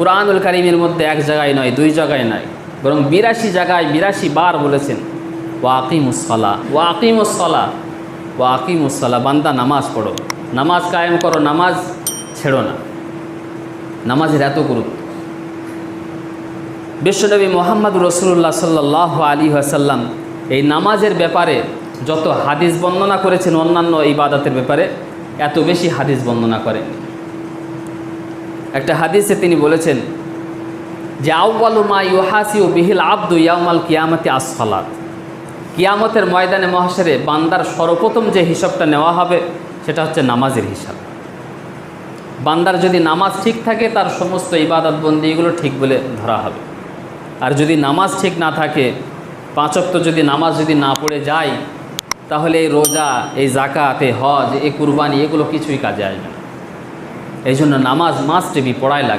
কুরআনুল কারীমের মধ্যে এক জায়গায় নয়, দুই জায়গায় নয়, বরং 82 জায়গায় 82 বার বলেছেন ওয়াকিমুসসালাহ, ওয়াকিমুসসালাহ, ওয়াকিমুসসালাহ। বান্দা নামাজ পড়ো, নামাজ কায়েম করো, নামাজ ছেড়ো না। নামাজের এত গুরুত্ব। বিশ্বনবী মুহাম্মদ রাসূলুল্লাহ সাল্লাল্লাহু আলাইহি ওয়াসাল্লাম এই নামাজের ব্যাপারে যত হাদিস বর্ণনা করেছেন অন্যান্য ইবাদতের ব্যাপারে এত বেশি হাদিস বর্ণনা করেন। একটা হাদিসে তিনি বলেছেন যে আউয়ালু মা ইউহাসিউ বিহিল আবদু ইয়াউমাল কিয়ামাতি আস-সালাত। কিয়ামতের ময়দানে মহশরে বান্দার সর্বপ্রথম যে হিসাবটা নেওয়া হবে সেটা হচ্ছে নামাজের হিসাব। বান্দার যদি নামাজ ঠিক থাকে তার সমস্ত ইবাদত বন্দিগুলো ঠিক বলে ধরা হবে। আর যদি নামাজ ঠিক না থাকে, 5 ওয়াক্ত যদি নামাজ যদি না পড়ে যায়, তাহলে এই রোজা, এই যাকাত, এই হজ, এই কুরবানি এগুলো কিছুই কাজে আসবে না। এই জন্য নামাজ মাস্ট বি পড়াই লাগে।